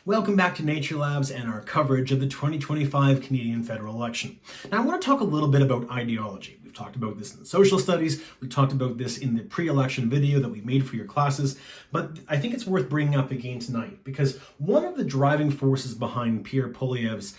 Welcome back to Nature Labs and our coverage of the 2025 Canadian federal election. Now, I want to talk a little bit about ideology. We've talked about this in social studies, we talked about this in the pre-election video that we made for your classes, but I think it's worth bringing up again tonight because one of the driving forces behind Pierre Poilievre's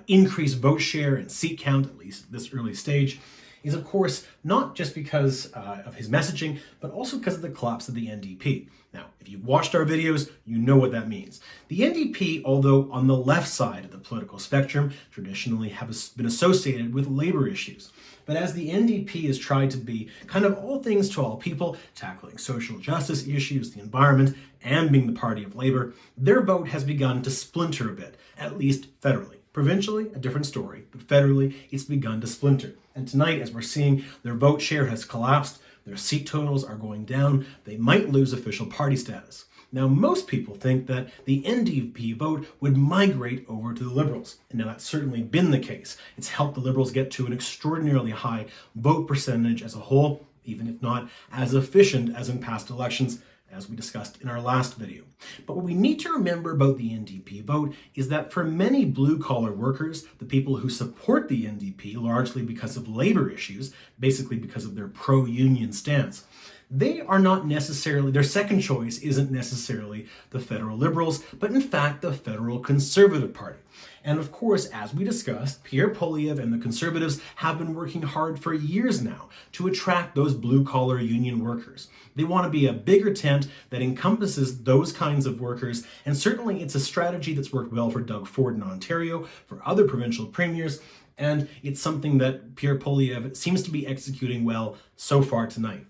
increased vote share and seat count, at least at this early stage, is of course not just because of his messaging, but also because of the collapse of the NDP. Now, if you've watched our videos, you know what that means. The NDP, although on the left side of the political spectrum, traditionally have been associated with labor issues. But as the NDP has tried to be kind of all things to all people, tackling social justice issues, the environment, and being the party of labor, their vote has begun to splinter a bit, at least federally. Provincially, a different story, but federally, it's begun to splinter. And tonight, as we're seeing, their vote share has collapsed, their seat totals are going down, they might lose official party status. Now, most people think that the NDP vote would migrate over to the Liberals. And now that's certainly been the case. It's helped the Liberals get to an extraordinarily high vote percentage as a whole, even if not as efficient as in past elections, as we discussed in our last video. But what we need to remember about the NDP vote is that for many blue-collar workers, the people who support the NDP largely because of labor issues, basically because of their pro-union stance, they are not necessarily, their second choice isn't necessarily the federal Liberals, but in fact the federal Conservative Party. And of course, as we discussed, Pierre Poilievre and the Conservatives have been working hard for years now to attract those blue-collar union workers. They want to be a bigger tent that encompasses those kinds of workers, and certainly it's a strategy that's worked well for Doug Ford in Ontario, for other provincial premiers, and it's something that Pierre Poilievre seems to be executing well so far tonight.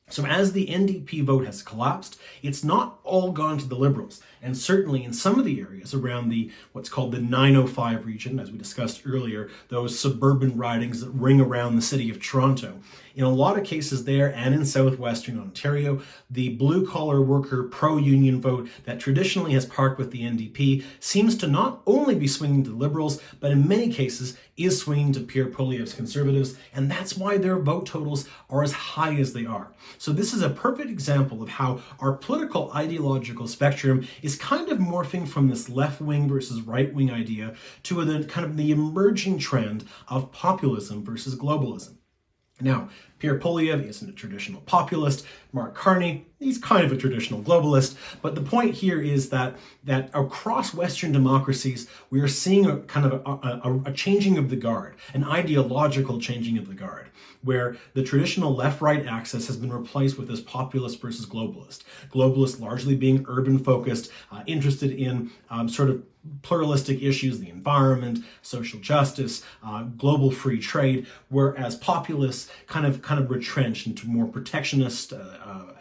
So as the NDP vote has collapsed, it's not all gone to the Liberals. And certainly in some of the areas around the what's called the 905 region, as we discussed earlier, those suburban ridings that ring around the city of Toronto, in a lot of cases there and in southwestern Ontario, the blue-collar worker pro-union vote that traditionally has parked with the NDP seems to not only be swinging to the Liberals, but in many cases is swinging to Pierre Poilievre's Conservatives, and that's why their vote totals are as high as they are. So this is a perfect example of how our political ideological spectrum is kind of morphing from this left-wing versus right-wing idea to the kind of the emerging trend of populism versus globalism. Now, Pierre Poilievre isn't a traditional populist. Mark Carney, he's kind of a traditional globalist. But the point here is that across Western democracies, we are seeing a kind of a changing of the guard, an ideological changing of the guard, where the traditional left-right axis has been replaced with this populist versus globalist. Globalist largely being urban-focused, interested in sort of pluralistic issues, the environment, social justice, global free trade, whereas populists kind of retrenched into more protectionist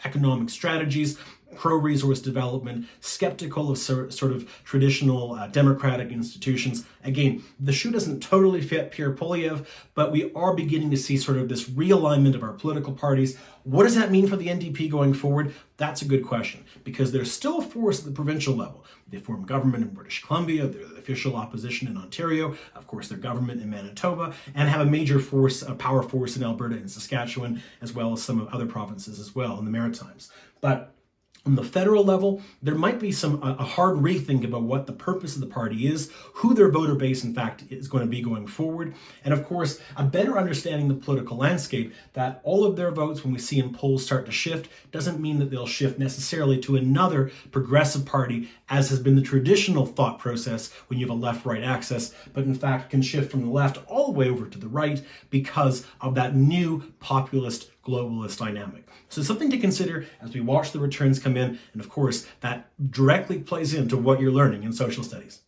economic strategies, pro-resource development, skeptical of sort of traditional democratic institutions. Again, the shoe doesn't totally fit Pierre Poilievre, but we are beginning to see sort of this realignment of our political parties. What does that mean for the NDP going forward? That's a good question, because there's still a force at the provincial level. They form government in British Columbia, they're the official opposition in Ontario, of course they're government in Manitoba, and have a major force, a power force in Alberta and Saskatchewan, as well as some of other provinces as well in the Maritimes. But on the federal level, there might be a hard rethink about what the purpose of the party is, who their voter base, in fact, is going to be going forward, and of course, a better understanding of the political landscape, that all of their votes, when we see in polls start to shift, doesn't mean that they'll shift necessarily to another progressive party, as has been the traditional thought process when you have a left-right axis, but in fact can shift from the left all the way over to the right because of that new populist globalist dynamic. So something to consider as we watch the returns come in, and of course that directly plays into what you're learning in social studies.